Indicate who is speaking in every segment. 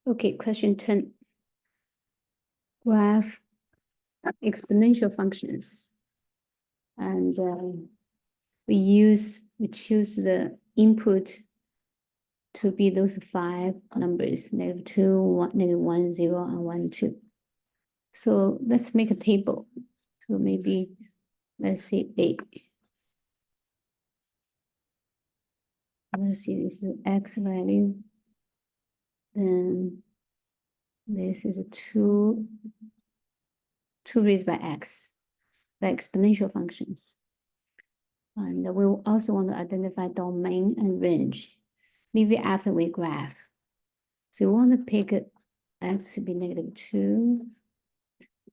Speaker 1: Okay, question 10. Graph exponential functions. And we choose the input to be those 5 numbers, -2, 1, -1, 0, and 1, 2. So let's make a table. So maybe let's say 8. Let's see, this is x value. Then this is 2 raised by x, by exponential functions. And we also want to identify domain and range, maybe after we graph. So we want to pick x to be -2,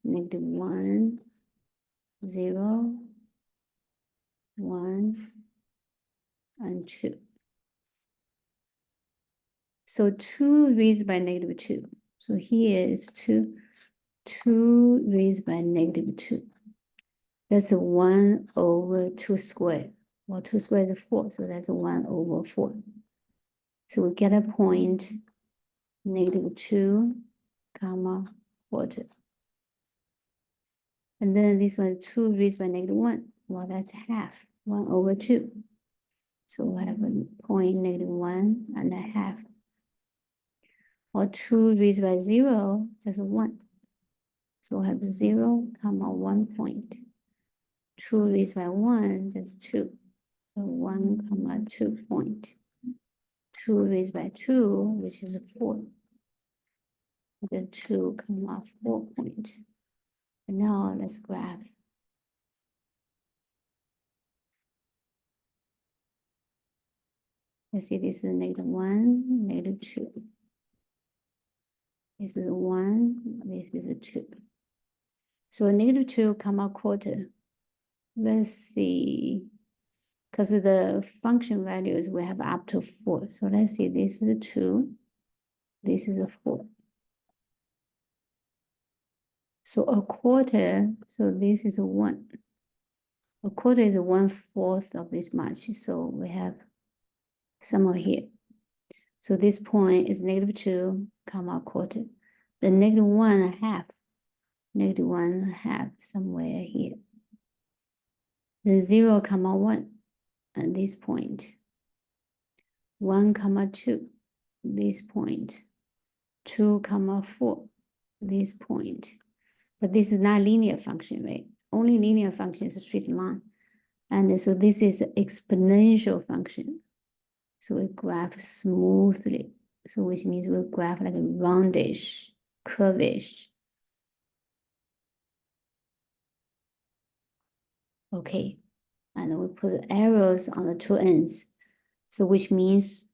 Speaker 1: -1, 0, 1, and 2. So 2 raised by -2. So here is 2 raised by -2. That's a 1 over 2 squared. Well, 2 squared is 4, so that's a 1 over 4. So we get a point -2, comma, quarter. And then this one is 2 raised by -1. Well, that's half, 1 over 2. So we have a point -1.5. Or 2 raised by 0, just 1. So we have 0, comma, 1 point. 2 raised by 1, that's 2. So 1, comma, 2 point. 2 raised by 2, which is 4. Then 2, comma, 4 point. And now let's graph. Let's see, this is -1, -2. This is 1, this is a 2. So -2, comma, quarter. Let's see. Because the function values we have up to 4. So let's see, this is a 2, this is a 4. So a quarter, so this is a 1. A quarter is 1/4 of this much. So we have somewhere here. So this point is -2, comma, quarter. The -1.5, -1.5 somewhere here. The 0, comma, 1 at this point. 1, comma, 2, this point. 2, comma, 4, this point. But this is not linear function, right? Only linear function is a straight line. And so this is an exponential function. So we graph smoothly. So which means we graph like a roundish, curvish. Okay. And we put arrows on the 2 ends. So which means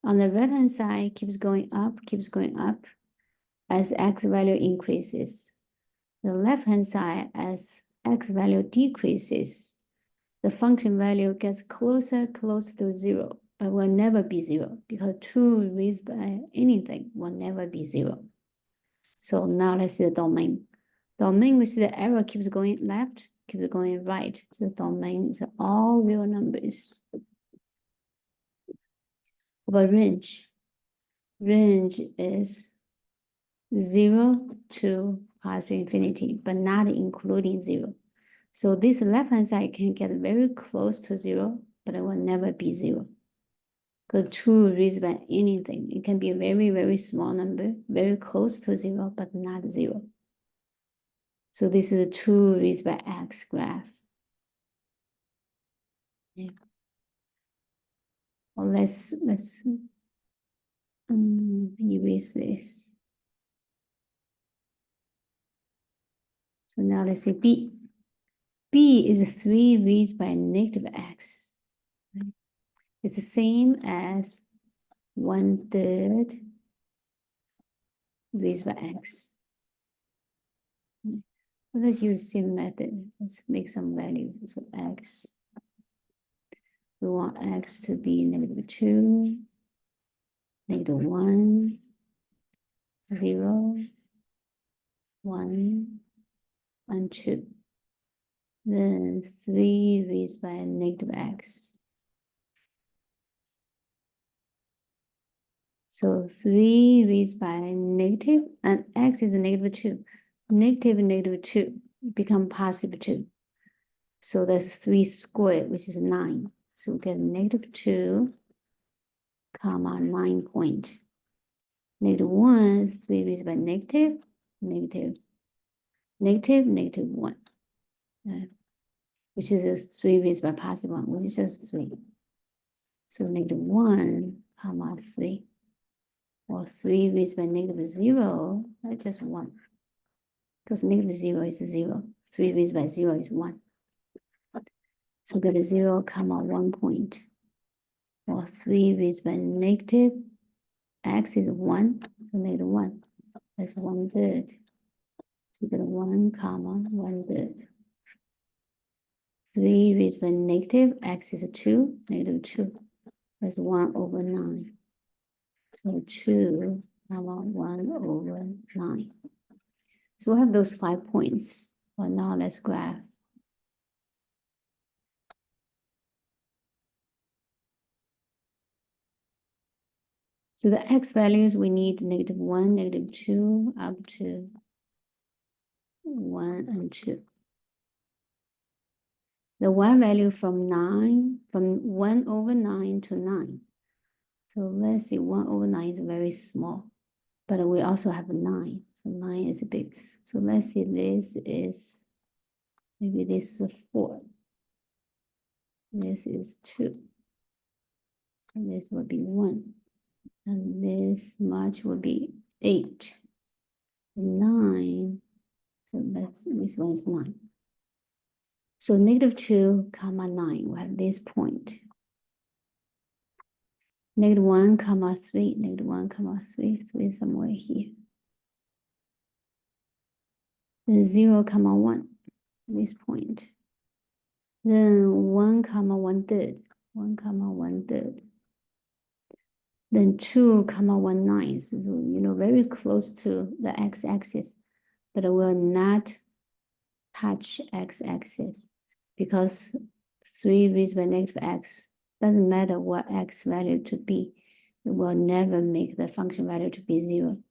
Speaker 1: on the right-hand side keeps going up as x value increases. The left-hand side, as x value decreases, the function value gets closer to 0, but will never be 0 because 2 raised by anything will never be 0. So now let's see the domain. Domain, we see the arrow keeps going left, keeps going right. So domain is all real numbers. But range is 0 to positive infinity, but not including 0. So this left-hand side can get very close to 0, but it will never be 0. Because 2 raised by anything, it can be a very, very small number, very close to 0, but not 0. So this is a 2 raised by x graph. Yeah. Well, let's erase this. So now let's say B. B is 3 raised by -x. Right? It's the same as 1/3 raised by x. Let's use the same method. Let's make some values. So x. We want x to be -2, -1, 0, 1, and 2. Then 3 raised by -x. So 3 raised by negative, and x is -2. Negative and -2 become +2. So that's 3 squared, which is 9. So we get -2, comma 9 point. -1, 3 raised by negative, negative, negative, -1. Which is a 3 raised by +1, which is just 3. So -1, comma 3. Or 3 raised by -0, that's just 1. Because -0 is 0. 3 raised by 0 is 1. So get a 0, comma 1 point. Or 3 raised by negative, x is 1, so -1. That's 1/3. So get a 1, comma 1/3. 3 raised by negative, x is a 2, -2. That's 1/9. So 2, comma 1/9. So we have those 5 points. Well, now let's graph. So the x values, we need -1, -2, up to 1 and 2. The y value from 1/9 to 9. So let's see, 1/9 is very small, but we also have a 9. So 9 is big. So let's see, this is, maybe this is a 4. This is 2. And this would be 1. And this much would be 8. 9. So this one is 9. So -2, comma 9, we have this point. -1, comma 3, -1, comma 3, 3 somewhere here. Then 0, comma 1, this point. Then 1, comma 1/3, 1, comma 1/3. Then 2, comma 1/9, so very close to the x-axis, but it will not touch x-axis because 3 raised by -x doesn't matter what x value to be, it will never make the function value to be 0.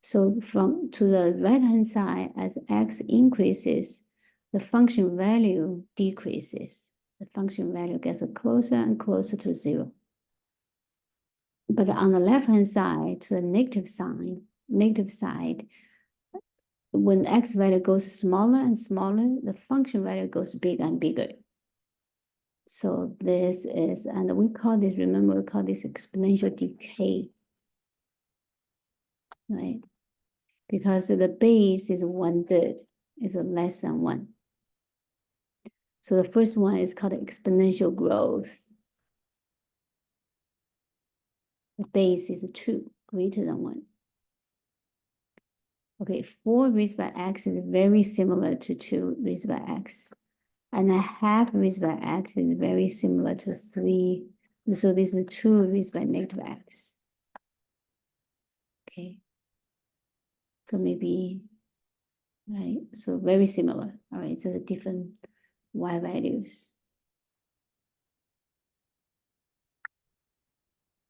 Speaker 1: So from to the right-hand side, as x increases, the function value decreases. The function value gets closer and closer to 0. But on the left-hand side, to the negative side, when x value goes smaller and smaller, the function value goes bigger and bigger. So this is, and we call this, remember, we call this exponential decay, right? Because the base is 1/3, is less than 1. So the first one is called exponential growth. The base is 2, greater than 1. Okay, 4 raised by x is very similar to 2 raised by x. And a half raised by x is very similar to 3. So this is 2 raised by -x. Okay. So maybe, right? So very similar. All right, so the different y values.